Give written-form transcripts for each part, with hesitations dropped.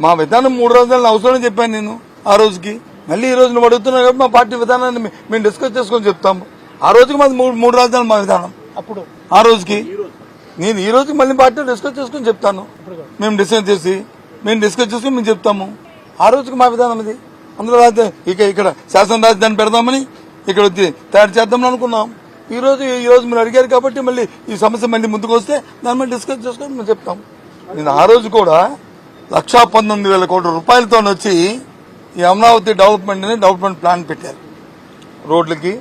మా విధానం 3 రాజధానులు అవసరం చెప్పాను నేను ఆ రోజుకి. మళ్ళీ ఈ రోజు నువ్వు అడుగుతున్నావు కాబట్టి మా పార్టీ విధానాన్ని మేము డిస్కస్ చేసుకొని చెప్తాము. ఆ రోజుకి మాది 3 రాజధానులు మా విధానం. అప్పుడు ఆ రోజుకి నేను ఈ రోజుకి మళ్ళీ పార్టీ డిస్కస్ చేసుకుని చెప్తాను. మేము డిసైడ్ చేసి మేము చెప్తాము. ఆ రోజుకి మా విధానం ఇది. అందులో ఇక్కడ శాసన రాజధాని పెడదామని ఇక్కడ వచ్చి తయారు చేద్దామని అనుకున్నాం. ఈ రోజు మీరు అడిగారు కాబట్టి మళ్ళీ ఈ సమస్య మళ్ళీ ముందుకు వస్తే దాని మీద డిస్కస్ చేసుకొని మేము చెప్తాం. నేను ఆ రోజు కూడా 1,19,000 కోట్ల రూపాయలతో వచ్చి ఈ అమరావతి డెవలప్మెంట్ ప్లాన్ పెట్టారు. రోడ్లకి,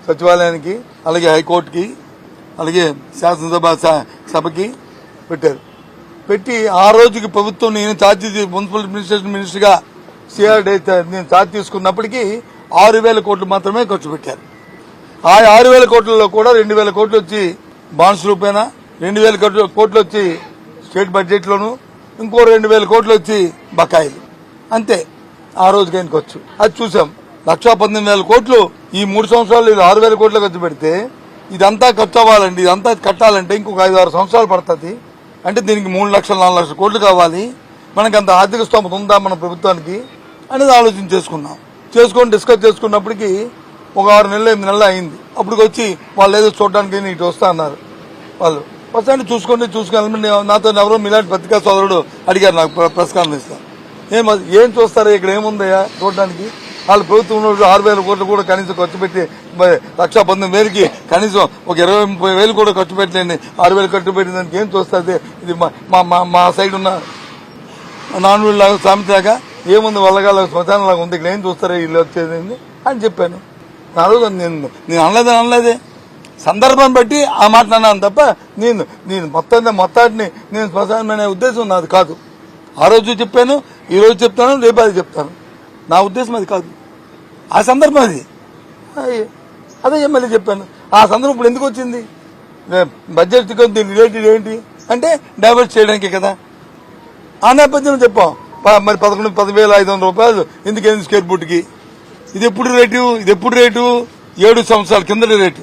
సచివాలయానికి, అలాగే హైకోర్టుకి, అలాగే శాసనసభకి పెట్టారు. పెట్టి ఆ రోజుకి ప్రభుత్వం నేను మున్సిపల్ అడ్మినిస్ట్రేషన్ మినిస్టర్గా సిఆర్డీ నేను ఛార్జ్ తీసుకున్నప్పటికీ 6,000 కోట్లు మాత్రమే ఖర్చు పెట్టారు. ఆ 6,000 కోట్లలో కూడా 2,000 కోట్లు వచ్చి బాండ్స్ రూపేనా, 2,000 కోట్లు వచ్చి స్టేట్ బడ్జెట్ లోను, ఇంకో 2,000 కోట్లు వచ్చి బకాయిలు. అంతే ఆ రోజుకైనా ఖర్చు. అది చూసాం. 1,19,000 కోట్లు ఈ 3 సంవత్సరాలు 6,000 కోట్లు ఖర్చు పెడితే ఇదంతా ఖర్చు అవ్వాలండి, ఇదంతా కట్టాలంటే ఇంకొక 5-6 సంవత్సరాలు పడుతుంది. అంటే దీనికి 3 లక్షలు 4 లక్షల కోట్లు కావాలి. మనకు అంత ఆర్థిక స్తోమత ఉందా మన ప్రభుత్వానికి అనేది ఆలోచన చేసుకొని డిస్కస్ చేసుకున్నప్పటికీ ఒక 6 నెలలు 8 నెలలు అయింది. అప్పుడు వచ్చి వాళ్ళు ఏదో చూడడానికి ఇటు వస్తా అన్నారు. వాళ్ళు వస్తాను చూసుకొని నాతో ఎవరో మీలాంటి పత్రికా సోదరుడు అడిగారు నాకు ప్రెస్ కాన్ఫరెన్స్ లో. ఏం చూస్తారా ఇక్కడ ఏముందయ్యా చూడడానికి? వాళ్ళు ప్రభుత్వంలో 6,000 కోట్లు కూడా కనీసం ఖర్చు పెట్టి 1,19,000కి కనీసం ఒక 20,000 కూడా ఖర్చు పెట్టలేండి. 6,000 ఖర్చు పెట్టిన దానికి ఏం చూస్తుంది? ఇది మా సైడ్ ఉన్న నాన్వీళ్ళ లాగా సామెతలాగా ఏముంది వల్లగాళ్ళ శ్మశానంలాగా ఉంది, ఇక్కడ ఏం చూస్తారా వీళ్ళు వచ్చేది అని చెప్పాను. ఆ రోజు నేను అనలేదే, సందర్భం బట్టి ఆ మాట అన్నాను తప్ప నేను మొత్తాన్ని నేను శ్మశానం అనే ఉద్దేశం నాది కాదు. ఆ రోజు చెప్పాను, ఈ రోజు చెప్తాను, రేపు అది చెప్తాను. నా ఉద్దేశం అది కాదు. ఆ సందర్భం అదే మళ్ళీ చెప్పాను. ఆ సందర్భం ఇప్పుడు ఎందుకు వచ్చింది? బడ్జెట్ దీని రిలేటెడ్ ఏంటి అంటే డైవర్ట్ చేయడానికి కదా. ఆ నేపథ్యంలో చెప్పాం. మరి 11,500 రూపాయలు ఎందుకైంది స్క్వేర్ ఫుట్కి? ఇది ఎప్పుడు రేటు? 7 సంవత్సరాల కిందటి రేటు.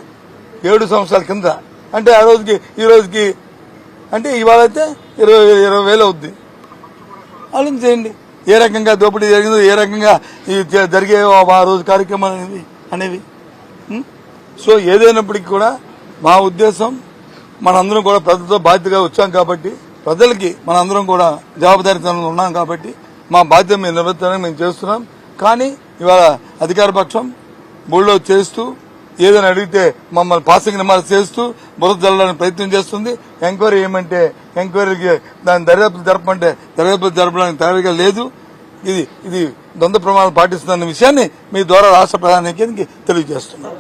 7 సంవత్సరాల కింద అంటే ఆ రోజుకి ఈ రోజుకి అంటే ఇవాళ అయితే 20,000 అవుద్ది. ఆలోచించేయండి ఏ రకంగా దోపిడీ జరిగిందో, ఏ రకంగా జరిగే ఆ రోజు కార్యక్రమాలు అనేవి. సో ఏదైనప్పటికీ కూడా మా ఉద్దేశం మనందరం కూడా ప్రజలతో బాధ్యతగా వచ్చాం కాబట్టి, ప్రజలకి మనందరం కూడా జవాబుదారీతనంలో ఉన్నాం కాబట్టి మా బాధ్యత మేము నిర్వర్తించడానికి మేము చేస్తున్నాం. కానీ ఇవాళ అధికార పక్షం బోర్డులో చేస్తూ ఏదైనా అడిగితే మమ్మల్ని పాసింగ్ రిమార్క్స్ చేస్తూ బురద జల్లడానికి ప్రయత్నం చేస్తుంది. ఎంక్వైరీ ఏమంటే ఎంక్వైరీకి దాని దర్యాప్తు జరపడానికి తయారీగా లేదు. ఇది ద్వంద్వ ప్రమాణాలు పాటిస్తున్న విషయాన్ని మీ ద్వారా రాష్ట్ర ప్రధానికి తెలియజేస్తున్నాం.